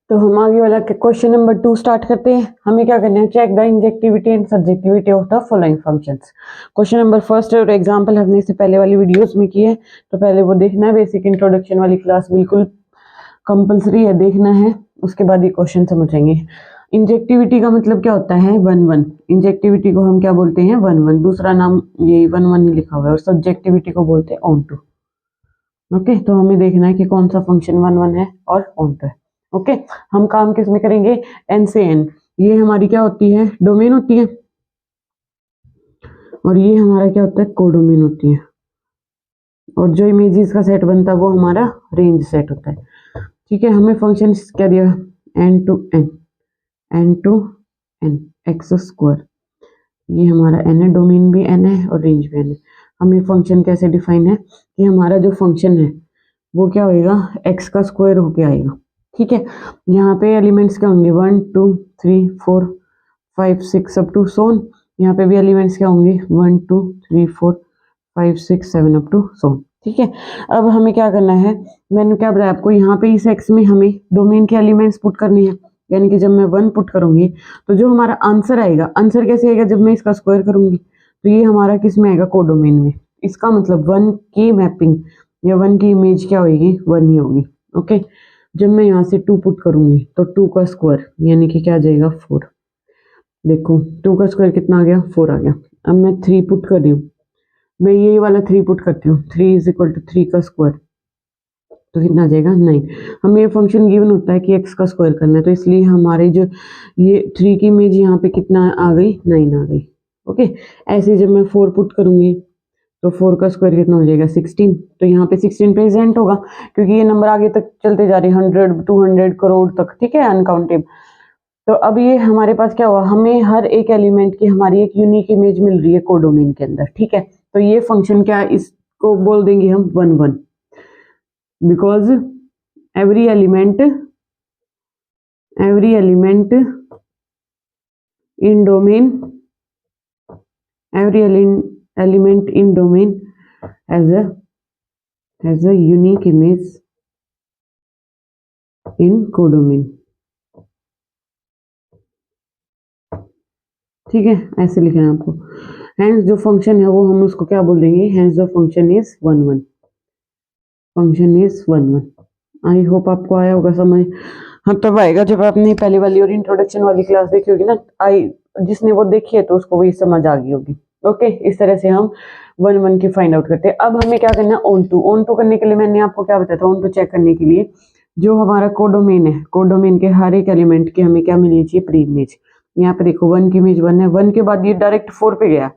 तो हम आगे वाला क्वेश्चन नंबर 2 स्टार्ट करते हैं। हमें क्या करना है, check the injectivity and subjectivity of the following functions. Question number first और एग्जांपल हमने इससे पहले वाली वीडियोस में किए, तो पहले वो देखना है। बेसिक इंट्रोडक्शन वाली क्लास बिल्कुल कंपलसरी है, देखना है, उसके बाद ये क्वेश्चन समझेंगे। इंजेक्टिविटी का मतलब क्या होता है, 1 1। इंजेक्टिविटी को हम क्या बोलते हैं, 1 1, दूसरा नाम ये 1 1 ही लिखा हुआ है, और सब्जेक्टिविटी को बोलते हैं ऑन टू। ओके, तो हमें देखना है कि कौन सा फंक्शन 1 1 है और ऑन टू है। ओके, हम काम किस में करेंगे, एन से एन। ये हमारी क्या होती है, डोमेन होती है, और ये हमारा क्या होता है, कोडोमेन होती है। और जो इमेजेस का सेट बनता है वो हमारा रेंज सेट होता है। ठीक है, हमें फंक्शन क्या दिया, N to N X square. ये हमारा एन है, डोमेन भी एन है और रेंज भी एन है। हमें फंक्शन कैसे डिफाइन है कि हमारा जो फंक्शन है वो क्या होएगा, एक्स का स्क्वायर होके आएगा। ठीक है, यहाँ पे एलिमेंट्स क्या होंगे, 1 2 3 4 5 6 अप टू सोन। यहाँ पे भी एलिमेंट्स क्या होंगे, 1 2 3 4 5 6 7 अप टू सोन। ठीक है, अब हमें क्या करना है, मैंने क्या बताया आपको, यहाँ पे इस एक्स में हमें डोमेन के एलिमेंट्स पुट करने हैं। यानी कि जब मैं 1 पुट करूंगी तो जो हमारा आंसर आएगा, आंसर कैसे आएगा, जब मैं इसका स्क्वायर करूंगी तो ये हमारा किस में आएगा, कोडोमेन में। इसका मतलब 1 की मैपिंग या 1 की इमेज क्या होगी, 1 ही होगी। ओके, जब मैं यहाँ से 2 पुट करूंगी तो 2 का स्क्वायर यानी कि क्या आ जाएगा, 4। देखो 2 का स्क्वायर कितना आ गया, 4 आ गया। अब मैं 3 पुट कर रही हूँ, मैं ये वाला 3 पुट करती हूँ, 3 इज इक्वल टू 3 का स्क्वायर, तो कितना आ जाएगा, 9। हमें ये फंक्शन गिवन होता है कि x का स्क्वायर करना है, तो इसलिए हमारे जो ये 3 की इमेज यहाँ पे कितना आ गई, 9 आ गई। ओके, ऐसे जब मैं 4 पुट करूंगी तो 4 का स्क्वायर कितना हो जाएगा, 16। तो यहाँ पे 16 प्रेजेंट होगा, क्योंकि ये नंबर आगे तक चलते जा रहे हैं, 100 200 करोड़ तक। ठीक है, अनकाउंटेबल। तो अब ये हमारे पास क्या हुआ, हमें हर एक एलिमेंट की हमारी एक यूनिक इमेज मिल रही है कोडोमेन के अंदर। ठीक है, तो ये फंक्शन क्या, इसको बोल देंगे हम 1 1, because every element in domain, every element in domain has a unique image in codomain। ठीक है, ऐसे लिखना है आपको। हैंस जो फंक्शन है वो हम उसको क्या बोल देंगे, hence the function is 1 1, function is 1 1। I hope आपको आया होगा समझ। हाँ, तब आएगा जब आपने पहले वाली और इंट्रोडक्शन वाली क्लास देखी होगी ना, जिसने वो देखी है तो उसको वही समझ आ गई होगी। ओके, इस तरह से हम 1 1 की फाइंड आउट करते हैं। अब हमें क्या करना है, ऑन टू करने के लिए मैंने आपको क्या बताया था, ऑन टू चेक करने के लिए जो हमारा कोडोमेन है, कोडोमेन के हर एक एलिमेंट की हमें क्या मिलनी चाहिए, प्री इमेज। यहाँ पे देखो 1 की इमेज 1 है, 1 के बाद ये डायरेक्ट 4 पे गया,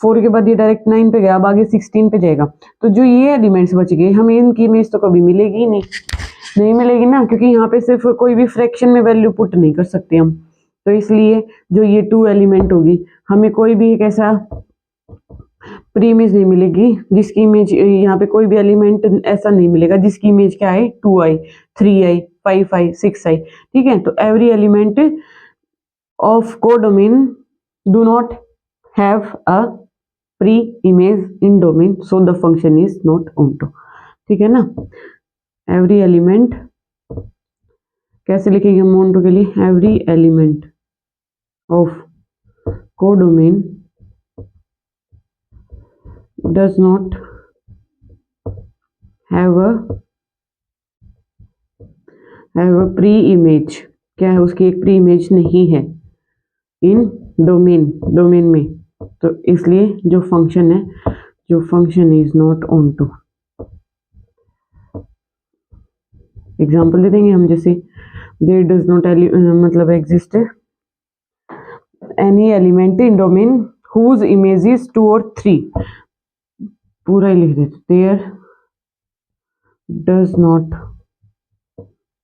4 के बाद ये डायरेक्ट 9 पे गया, अब आगे 16 पे जाएगा। तो जो ये एलिमेंट्स बच गए, हमें इनकी इमेज तो कभी मिलेगी ही नहीं मिलेगी ना, क्योंकि यहाँ पे सिर्फ कोई भी फ्रैक्शन में वैल्यू पुट नहीं कर सकते हम। तो इसलिए जो ये 2 एलिमेंट होगी, हमें कोई भी एक ऐसा प्री इमेज नहीं मिलेगी जिसकी इमेज, यहाँ पे कोई भी एलिमेंट ऐसा नहीं मिलेगा जिसकी इमेज क्या है, 2 आई 3 आई 5 आई 6 आई। ठीक है, तो every element of codomain do not have a pre image in domain, so the function is not onto. ठीक है ना, एवरी एलिमेंट कैसे लिखेंगे हम ऑनटू के लिए, every element of codomain does not have a pre-image, क्या है, उसकी एक प्री इमेज नहीं है इन डोमेन में, तो इसलिए जो function is not onto. Example दे देंगे हम, जैसे देयर डज नॉट मतलब exist any element in domain whose image is 2 और 3, पूरा ही लिख देते, there does not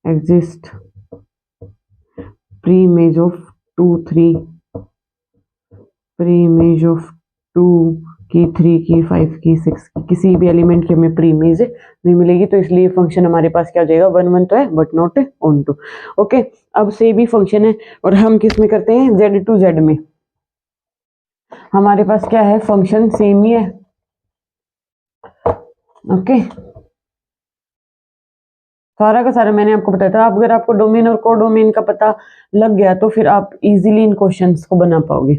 exist pre-image of 2 3, pre-image of 2 की 3 की 5 की 6 की, किसी भी एलिमेंट की हमें प्री इमेज नहीं मिलेगी। तो इसलिए फंक्शन हमारे पास क्या हो जाएगा, 1 1 तो है but not onto. Okay, अब से भी फंक्शन है और हम किस में करते हैं, z टू z में। हमारे पास क्या है, फंक्शन सेम ही है। ओके, सारा का सारा मैंने आपको बताया था। अगर आपको डोमेन और कोडोमेन का पता लग गया तो फिर आप इजीली इन क्वेश्चंस को बना पाओगे।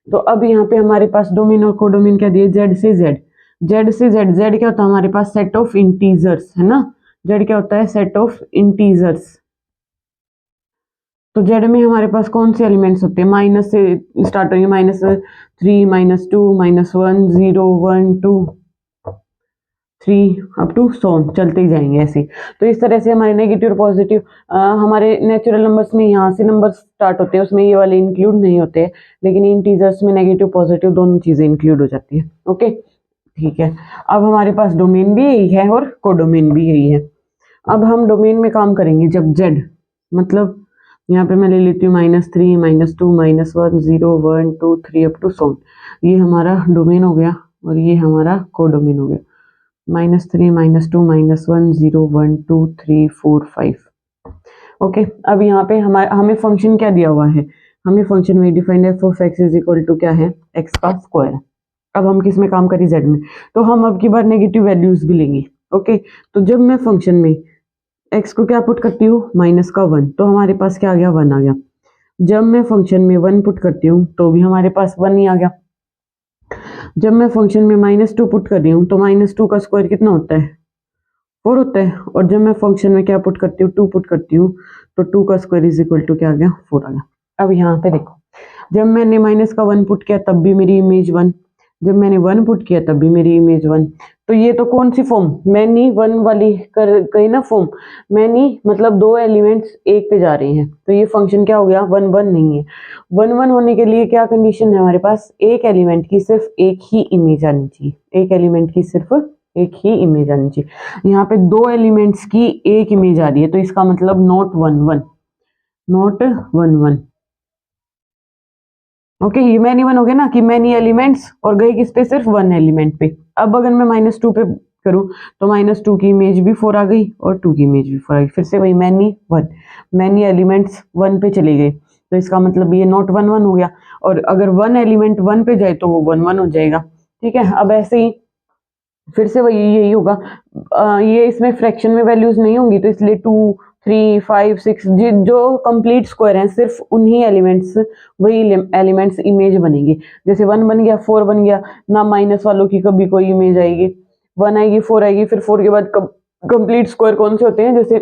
तो अब यहाँ पे हमारे पास डोमेन और कोडोमेन क्या दिए, जेड से जेड, जेड से जेड, जेड क्या होता है हमारे पास, सेट ऑफ इंटीजर्स है ना, जेड क्या होता है, सेट ऑफ इंटीजर्स। तो जेड में हमारे पास कौन से एलिमेंट्स होते हैं, माइनस से स्टार्ट होंगे, -3 -2 -1 0 1 2 3 अप टू सोन, चलते ही जाएंगे ऐसे। तो इस तरह से हमारे नेगेटिव और पॉजिटिव, हमारे नेचुरल नंबर्स में यहाँ से नंबर स्टार्ट होते हैं, उसमें ये वाले इंक्लूड नहीं होते, लेकिन इंटीजर्स में नेगेटिव पॉजिटिव दोनों चीजें इंक्लूड हो जाती है। ओके ठीक है, अब हमारे पास डोमेन भी यही है और कोडोमेन भी यही है। अब हम डोमेन में काम करेंगे जब जेड, मतलब यहाँ पे मैं ले लेती हूँ -3 -2 -1 0 1 2 3 अप टू सोन, ये हमारा डोमेन हो गया और ये हमारा कोडोमेन हो गया, -3 -2 -1 0 1 2 3 4 5। ओके, अब यहाँ पे हमें फंक्शन क्या दिया हुआ है, हमें फंक्शन में defined F of X is equal to क्या है, एक्स का स्क्वायर। अब हम किस में काम करें, जेड में, तो हम अब की बार नेगेटिव वैल्यूज भी लेंगे। ओके, तो जब मैं फंक्शन में एक्स को क्या पुट करती हूँ, -1, तो हमारे पास क्या आ गया, 1 आ गया। जब मैं फंक्शन में 1 पुट करती हूँ तो भी हमारे पास 1 ही आ गया। जब मैं फंक्शन में -2 पुट कर रही हूँ तो -2 का स्क्वायर कितना होता है, 4 होता है। और जब मैं फंक्शन में क्या पुट करती हूँ, 2 पुट करती हूँ, तो 2 का स्क्वायर इज इक्वल टू क्या आ गया, 4 आ गया। अब यहाँ पे देखो, जब मैंने -1 पुट किया तब भी मेरी इमेज 1, जब मैंने 1 पुट किया तब भी मेरी इमेज 1। तो ये तो कौन सी फॉर्म, मैनी 1 वाली कर गई ना फॉर्म, मैनी मतलब 2 एलिमेंट्स एक पे जा रहे हैं, तो ये फंक्शन क्या हो गया, 1 1 नहीं है। 1 1 होने के लिए क्या कंडीशन है हमारे पास, एक एलिमेंट की सिर्फ एक ही इमेज आनी चाहिए, एक एलिमेंट की सिर्फ एक ही इमेज आनी चाहिए। यहाँ पे 2 एलिमेंट्स की एक इमेज आ रही है, तो इसका मतलब नॉट 1 1, नॉट 1 1। ओके, ये मैनी 1 हो गया ना कि मैनी एलिमेंट्स, और गई किस पे, सिर्फ 1 एलिमेंट पे। अब अगर मैं -2 पे करूं तो -2 की इमेज भी 4 आ गई और 2 की इमेज भी 4 आ गई, फिर से वही मैनी 1, मैनी एलिमेंट्स 1 पे चले गए, तो इसका मतलब ये नॉट 1 1 हो गया। और अगर 1 एलिमेंट 1 पे जाए तो वो 1 1 हो जाएगा। ठीक है, अब ऐसे ही फिर से वही यही होगा, ये इसमें फ्रैक्शन में वैल्यूज नहीं होंगी, तो इसलिए 2 3 5 6 जो कंप्लीट स्क्वायर हैं सिर्फ उन्हीं एलिमेंट्स, वही एलिमेंट्स इमेज बनेंगे। जैसे 1 बन गया, 4 बन गया ना, माइनस वालों की कभी कोई इमेज आएगी, 1 आएगी, 4 आएगी, फिर 4 के बाद कंप्लीट स्क्वायर कौन से होते हैं, जैसे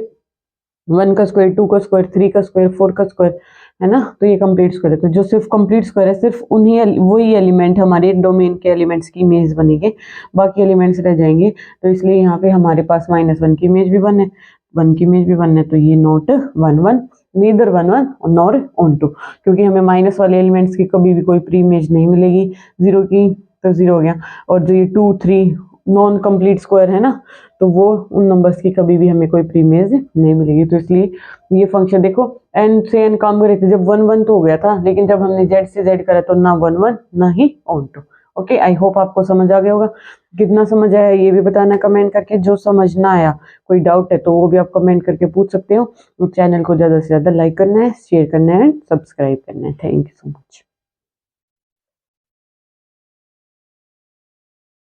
1 का स्क्वायर, 2 का स्क्वायर, 3 का स्क्वायर, 4 का स्क्वायर, है ना, तो ये कंप्लीट स्क्वायर है। तो जो सिर्फ कंप्लीट स्क्वायर है सिर्फ उन्हीं वही एलिमेंट हमारे डोमेन के एलिमेंट्स की इमेज बनेंगे, बाकी एलिमेंट्स रह जाएंगे। तो इसलिए यहाँ पे हमारे पास -1 की इमेज भी 1 है, 1 की इमेज भी 1 है, तो ये नॉट 1 1, नीदर 1 1 नॉर ऑन 2, क्योंकि हमें माइनस वाले एलिमेंट्स की कभी भी कोई प्री इमेज नहीं मिलेगी, 0 की, तो 0 हो गया। और जो ये 2 3 नॉन कंप्लीट स्क्वायर है ना, तो वो उन नंबर्स की कभी भी हमें कोई प्री इमेज नहीं मिलेगी। तो इसलिए ये फंक्शन देखो, एन से एन काम कर रहे थे, जब 1 1 तो हो गया था, लेकिन जब हमने जेड से जेड करा तो ना 1 1 ना ही ऑन 2। ओके, आई होप आपको समझ आ गया होगा। कितना समझ आया ये भी बताना कमेंट करके, जो समझ ना आया, कोई डाउट है तो वो भी आप कमेंट करके पूछ सकते हो। चैनल को ज़्यादा से ज़्यादा लाइक करना है, शेयर करना है, सब्सक्राइब करना है। Thank you so much.